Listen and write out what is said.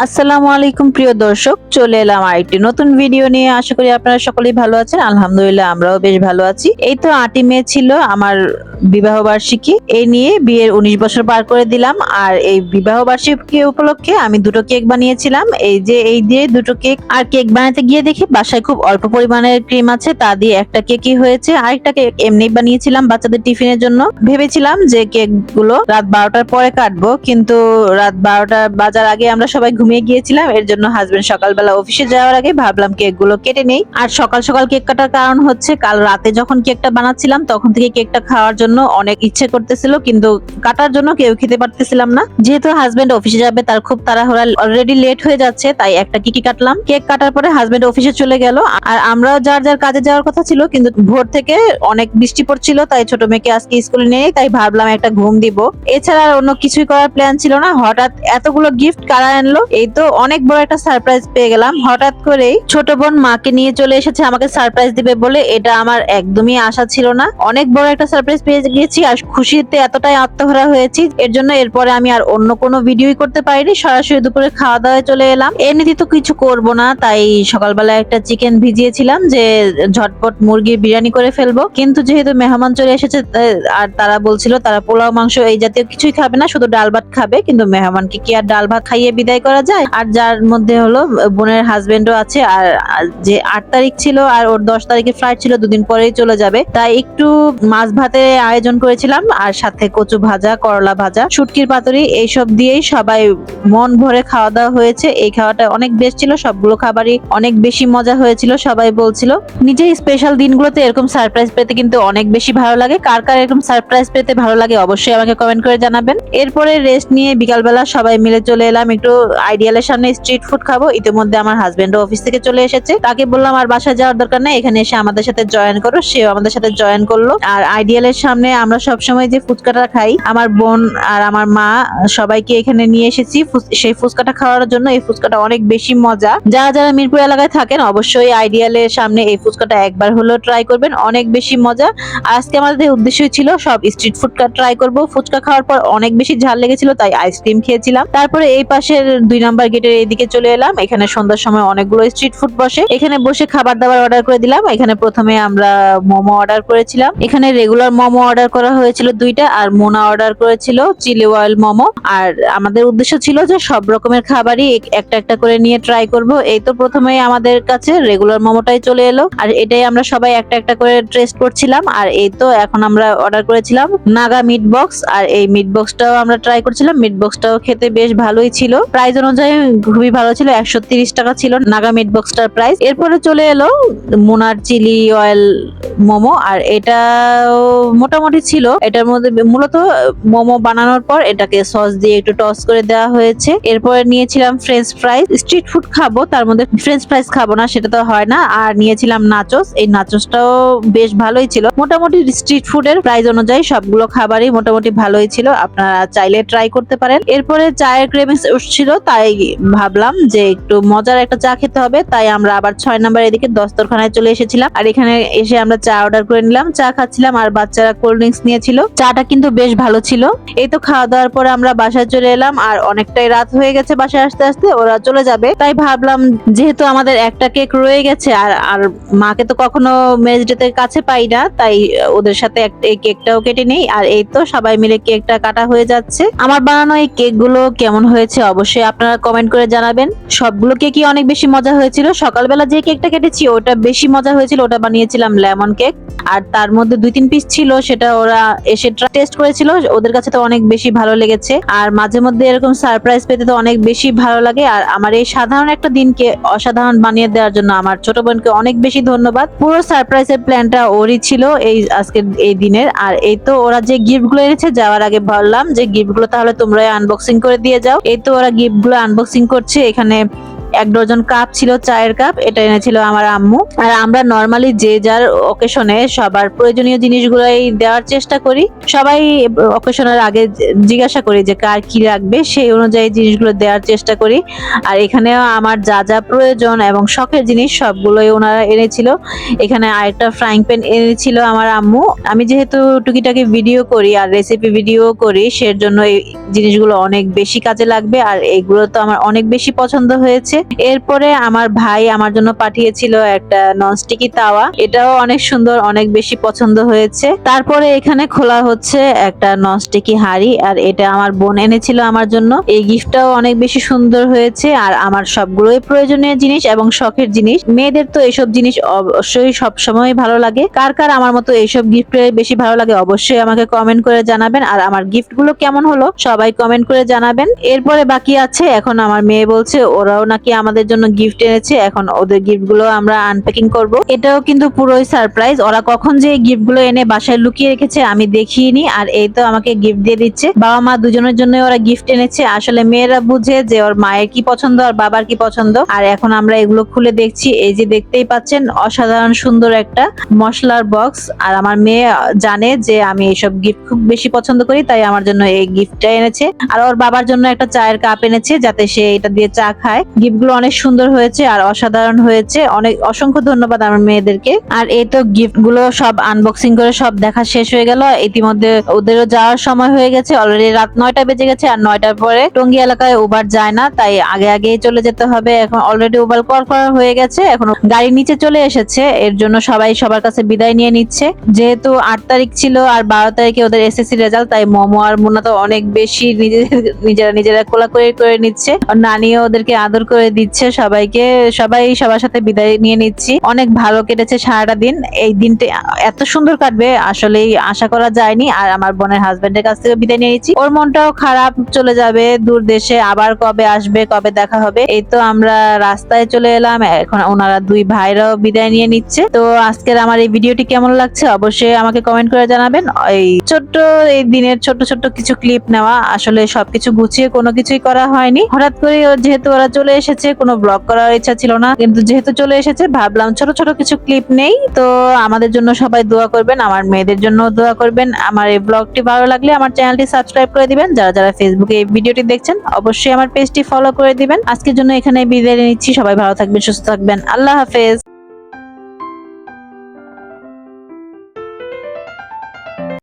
আসসালামু আলাইকুম প্রিয় দর্শক, চলে এলাম আরেকটি নতুন ভিডিও নিয়ে। আশা করি আপনারা সকলেই ভালো আছেন। আলহামদুলিল্লাহ আমরাও বেশ ভালো আছি। এই তো 8ই মে ছিল আমার বিবাহ বার্ষিকী। এই নিয়ে বিয়ের 19 বছর পার করে দিলাম। আর এই বিবাহ বার্ষিকী উপলক্ষে আমি দুটো কেক বানিয়েছিলাম। এই দিয়ে দুটো কেক। আর কেক বানাতে গিয়ে দেখি বাসায় খুব অল্প পরিমাণের ক্রিম আছে, তা দিয়ে একটা কেকই হয়েছে। আরেকটা কেক এমনি বানিয়েছিলাম বাচ্চাদের টিফিনের জন্য। ভেবেছিলাম যে কেক গুলো রাত 12টার পরে কাটবো, কিন্তু রাত 12টা বাজার আগে আমরা সবাই ঘুমিয়ে গিয়েছিলাম। এর জন্য হাজবেন্ড সকালবেলা অফিসে যাওয়ার আগে ভাবলাম কেক গুলো কেটে নেই। আর সকাল সকাল কেক কাটার কারণ হচ্ছে, কাল রাতে যখন কেকটা বানাচ্ছিলাম তখন থেকে কেকটা খাওয়ার জন্য অনেক ইচ্ছে করতেছিল, কিন্তু কাটার জন্য কেউ খেতে পারতেছিলাম না। যেহেতু হাজবেন্ড অফিসে যাবে, তার খুব তাড়াহুড়া, অলরেডি লেট হয়ে যাচ্ছে, তাই একটা কেকই কাটলাম। কেক কাটার পরে হাজবেন্ড অফিসে চলে গেল, আর আমরাও যার যার কাজে যাওয়ার কথা ছিল, কিন্তু ভোর থেকে অনেক বৃষ্টি পড়ছিল, তাই ছোট মেয়েকে আজকে স্কুলে নেই, তাই ভাবলাম একটা ঘুম দিব। এছাড়া আর অন্য কিছুই করার প্ল্যান ছিল না। হঠাৎ এতগুলো গিফট কারা আনলো, এই তো অনেক বড় একটা সারপ্রাইজ পেয়ে গেলাম। হঠাৎ করেই ছোট বোন মাকে নিয়ে চলে এসেছে আমাকে সারপ্রাইজ দিবে বলে। এটা আমার একদমই আশা ছিল না। অনেক বড় একটা সারপ্রাইজ পেয়ে গেছি, আর খুশিতে এতটাই আত্মহারা হয়েছি এর জন্য এরপরে আমি আর অন্য কোনো ভিডিওই করতে পারিনি। সরাসরি দুপুরে খাওয়া দাওয়ায় চলে এলাম। এমনিতে তো কিছু করব না, তাই সকালবেলা একটা চিকেন ভিজিয়েছিলাম যে ঝটপট মুরগির বিরিয়ানি করে ফেলবো। কিন্তু যেহেতু মেহমান চলে এসেছে, আর তারা বলছিল তারা পোলাও মাংস এই জাতীয় কিছুই খাবে না, শুধু ডাল ভাত খাবে। কিন্তু মেহমানকে কি আর ডাল ভাত খাইয়ে বিদায় করা যায়? আর যার মধ্যে হলো বোনের হাজবেন্ডও আছে, আর যে 8 তারিখ ছিল আর ওর 10 তারিখে ফ্লাইট ছিল, দুদিন পরেই চলে যাবে, তাই একটু মাছ ভাতের আয়োজন করেছিলাম। আর সাথে কচু ভাজা, করলা ভাজা, শুটকির পাতুরি, এইসব দিয়েই সবাই মন ভরে খাওয়া দাওয়া হয়েছে। এই খাওয়াটা অনেক বেশ ছিল, সবগুলো খাবারই অনেক বেশি মজা হয়েছিল। সবাই বলছিল নিজের স্পেশাল দিনগুলোতে এরকম সারপ্রাইজ পেতে কিন্তু অনেক বেশি ভালো লাগে। কার কার এরকম সারপ্রাইজ পেতে ভালো লাগে অবশ্যই আমাকে কমেন্ট করে জানাবেন। এরপরে রেস্ট নিয়ে বিকালবেলা সবাই মিলে চলে এলাম একটু আইডিয়ালের সামনে স্ট্রিট ফুড খাবো। ইতিমধ্যে আমার হাজবেন্ডও অফিস থেকে চলে এসেছে, তাকে বললাম আর বাসায় যাওয়ার দরকার নেই, এখানে এসে আমাদের সাথে জয়েন করো। সেও আমাদের সাথে জয়েন করলো। আর আইডিয়ালের সামনে আমরা সবসময় যে ফুচকাটা খাই, আমার বোন আর আমার মা সবাইকে এখানে নিয়ে এসেছি সেই ফুচকাটা খাওয়ার জন্য। এই ফুচকাটা অনেক বেশি মজা। যারা যারা মিরপুর এলাকায় থাকেন অবশ্যই আইডিয়ালের সামনে এই ফুচকাটা একবার হলেও ট্রাই করবেন, অনেক বেশি মজা। আজকে আমাদের উদ্দেশ্য ছিল সব স্ট্রিট ফুড ট্রাই করব। ফুচকা খাওয়ার পর অনেক বেশি ঝাল লেগেছিল, তাই আইসক্রিম খেয়েছিলাম। তারপরে এই পাশের 2 নাম্বার গেটের এইদিকে চলে এলাম। এখানে সন্ধ্যার সময় অনেকগুলো স্ট্রিট ফুড বসে, এখানে বসে খাবার দাবার অর্ডার করে দিলাম। এখানে প্রথমে আমরা মোমো অর্ডার করেছিলাম। এখানে রেগুলার মোমো অর্ডার করা হয়েছিল 2টা, আর মোনা অর্ডার করেছিল চিলি অয়েল মোমো। আর আমাদের উদ্দেশ্য ছিল যে সব রকমের খাবারই একটা একটা করে নিয়ে ট্রাই করব। এই তো প্রথমেই আমাদের কাছে রেগুলার মোমোটাই চলে এলো, আর এটাই আমরা সবাই একটা একটা করে টেস্ট করছিলাম। আর এই তো এখন আমরা অর্ডার করেছিলাম নাগা মিট বক্স, আর এই মিট বক্সটাও আমরা ট্রাই করছিলাম। মিট বক্সটাও খেতে বেশ ভালোই ছিল, প্রাইস অনুযায়ী খুবই ভালো ছিল। 130 টাকা ছিল নাগা মিট বক্সটার প্রাইস। এরপরে চলে এলো মোনার চিলি অয়েল মোমো, আর এটাও মোটামুটি ছিল। এটার মধ্যে মূলত মোমো বানানোর পর এটাকে সস দিয়ে একটু টস করে দেওয়া হয়েছে। এরপরে নিয়েছিলাম ফ্রেঞ্চ ফ্রাইজ। স্ট্রিট ফুড খাবো, তার মধ্যে ফ্রেঞ্চ ফ্রাইজ খাবো না, সেটা তো হয় না। আর নিয়েছিলাম নাচোস। এই নাচোসটাও বেশ ভালোই ছিল। মোটামুটি স্ট্রিট ফুডের প্রাইস অনুযায়ী সবগুলো খাবারই মোটামুটি ভালোই ছিল, আপনারা চাইলে ট্রাই করতে পারেন। এরপরে চায়ের ক্রেভিংস উঠছিল, তাই ভাবলাম যে একটু মজার একটা চা খেতে হবে, তাই আমরা আবার 6 নাম্বার এদিকে দস্তরখানায় চলে এসেছিলাম। আর এখানে এসে আমরা চা অর্ডার করে নিলাম, চা খাচ্ছিলাম, আর বাচ্চারা কোল্ড ড্রিঙ্কস নিয়েছিল। চাটা কিন্তু বেশ ভালো ছিল। এই তো খাওয়া দাওয়ার পরে আমরা বাসায় চলে এলাম, আর অনেকটাই রাত হয়ে গেছে বাসায় আসতে আসতে, ওরা চলে যাবে, তাই ভাবলাম যেহেতু আমাদের একটা কেক রয়ে গেছে, আর মাকে তো কখনো ম্যারেজ ডেতে কাছে পাই না, তাই ওদের সাথে এই কেকটাও কেটে নেই। আর এই তো সবাই মিলে কেকটা কাটা হয়ে যাচ্ছে। আমার বানানো এই কেক গুলো কেমন হয়েছে অবশ্যই আপনারা কমেন্ট করে জানাবেন। সবগুলো কেকই অনেক বেশি মজা হয়েছিল। সকালবেলা যে কেকটা কেটেছি ওটা বেশি মজা হয়েছিল, ওটা বানিয়েছিলাম লেমন কেক। আর তার মধ্যে 2-3 পিস ছিল, সেটা ওরা এসে টেস্ট করেছিল, ওদের কাছে তো অনেক বেশি ভালো লেগেছে। আর মাঝে মধ্যে এরকম সারপ্রাইজ পেতে তো অনেক বেশি ভালো লাগে। আর আমার এই সাধারণ একটা দিনকে অসাধারণ বানিয়ে দেওয়ার জন্য আমার ছোট বোনকে অনেক বেশি ধন্যবাদ। পুরো সারপ্রাইজের প্ল্যানটা ওরই ছিল এই আজকের এই দিনের। আর এই তো ওরা যে গিফট গুলো এনেছে, যাওয়ার আগে বললাম যে গিফট গুলো তাহলে তোমরা আনবক্সিং করে দিয়ে যাও। এই তো ওরা গিফট গুলো আনবক্সিং করছে। এখানে 1 ডজন কাপ ছিল, চায়ের কাপ, এটা এনেছিল আমার আম্মু। আর আমরা নরমালি যে যার অকেশনে সবার প্রয়োজনীয় জিনিসগুলোই দেওয়ার চেষ্টা করি। সবাই অকেশনের আগে জিজ্ঞাসা করি যে কার কি লাগবে, সেই অনুযায়ী জিনিসগুলো দেওয়ার চেষ্টা করি। আর এখানেও আমার যা যা প্রয়োজন এবং শখের জিনিস সবগুলোই ওনারা এনেছিল। এখানে আরেকটা ফ্রাইং প্যান এনেছিল আমার আম্মু। আমি যেহেতু টুকিটাকি ভিডিও করি আর রেসিপি ভিডিও করি, সেজন্য এই জিনিসগুলো অনেক বেশি কাজে লাগবে, আর এগুলো তো আমার অনেক বেশি পছন্দ হয়েছে। এরপরে আমার ভাই আমার জন্য পাঠিয়েছিল একটা ননস্টিকি তাওয়া, এটাও অনেক সুন্দর, অনেক বেশি পছন্দ হয়েছে। তারপরে এখানে খোলা হচ্ছে একটা ননস্টিকি হাঁড়ি, আর এটা আমার বোন এনেছিল আমার জন্য। এই গিফটটাও অনেক বেশি সুন্দর হয়েছে, আর আমার সবগুলোই প্রয়োজনীয় জিনিস এবং শখের জিনিস। মেয়েদের তো এইসব জিনিস অবশ্যই সবসময় ভালো লাগে। কার কার আমার মতো এইসব গিফট বেশি ভালো লাগে অবশ্যই আমাকে কমেন্ট করে জানাবেন, আর আমার গিফট গুলো কেমন হলো সবাই কমেন্ট করে জানাবেন। এরপরে বাকি আছে, এখন আমার মেয়ে বলছে ওরাও নাকি আমাদের জন্য গিফট এনেছে, এখন ওদের গিফট গুলো আমরা আনপ্যাকিং করব। এটাও কিন্তু পুরোই সারপ্রাইজ, ওরা কখন যে গিফট গুলো এনে বাসায় লুকিয়ে রেখেছে আমি দেখিনি। আর এই তো আমাকে গিফট দিয়ে দিচ্ছে, বাবা মা দুজনের জন্য ওরা গিফট এনেছে। আসলে মেয়েরা বুঝে যে ওর মায়ের কি পছন্দ আর বাবার কি পছন্দ। আর এখন আমরা এগুলো খুলে দেখছি, এই যে দেখতেই পাচ্ছেন অসাধারণ সুন্দর একটা মশলার বক্স। আর আমার মেয়ে জানে যে আমি এইসব গিফট খুব বেশি পছন্দ করি, তাই আমার জন্য এই গিফটটা এনেছে। আর ওর বাবার জন্য একটা চায়ের কাপ এনেছে, যাতে সে এটা দিয়ে চা খায়। গিফট গুলো অনেক সুন্দর হয়েছে আর অসাধারণ হয়েছে, অনেক অসংখ্য ধন্যবাদ আমার মেয়েদেরকে। আর এই তো গিফট গুলো সব আনবক্সিং করে সব দেখা শেষ হয়ে গেল। ইতিমধ্যে ওদেরও যাওয়ার সময় হয়ে গেছে, অলরেডি রাত 9টা বেজে গেছে। আর 9টার পরে টঙ্গী এলাকায় উবার যায় না, তাই আগে আগেই চলে যেতে হবে। এখন অলরেডি উবার কল করা হয়ে গেছে, এখন গাড়ি নিচে চলে এসেছে, এর জন্য সবাই সবার কাছে বিদায় নিয়ে নিচ্ছে। যেহেতু 8 তারিখ ছিল আর 12 তারিখে ওদের এসএসসি রেজাল্ট, তাই মোমো আর মুন্না তো অনেক বেশি নিজেরা কোলাকুলি করে নিচ্ছে। নানিও ওদেরকে আদর করে দিচ্ছে সবাইকে, সবাই সবার সাথে বিদায় নিয়ে নিচ্ছি। অনেক ভালো কেটেছে সারাটা দিন, এই দিনটা এত সুন্দর কাটবে আসলেই আশা করা যায়নি। আর আমার বোনের হাজবেন্ডের কাছ থেকে বিদায় নিয়ে নিচ্ছি, ওর মনটাও খারাপ, চলে যাবে দূর দেশে, আবার কবে আসবে কবে দেখা হবে। এই তো আমরা রাস্তায় চলে এলাম, এখন ওনারা দুই ভাইরাও বিদায় নিয়ে নিচ্ছে। তো আজকের আমার এই ভিডিওটি কেমন লাগছে অবশ্যই আমাকে কমেন্ট করে জানাবেন। এই দিনের ছোট ছোট কিছু ক্লিপ নেওয়া, আসলে সবকিছু গুছিয়ে কোনো কিছুই করা হয়নি। হঠাৎ করে যেহেতু ওরা চলে এসেছে, কোনো ব্লগ করার ইচ্ছা ছিল না, কিন্তু যেহেতু চলে এসেছে ভাবলাম ছোট ছোট কিছু ক্লিপ নেই। তো আমাদের জন্য সবাই দোয়া করবেন, আমার মেয়েদের জন্য দোয়া করবেন। আমার এই ব্লগটি ভালো লাগলে আমার চ্যানেলটি সাবস্ক্রাইব করে দিবেন। যারা যারা ফেসবুকে এই ভিডিওটি দেখছেন অবশ্যই আমার পেজটি ফলো করে দিবেন। আজকের জন্য এখানে বিদায় নিচ্ছি, সবাই ভালো থাকবেন, সুস্থ থাকবেন, আল্লাহ হাফেজ।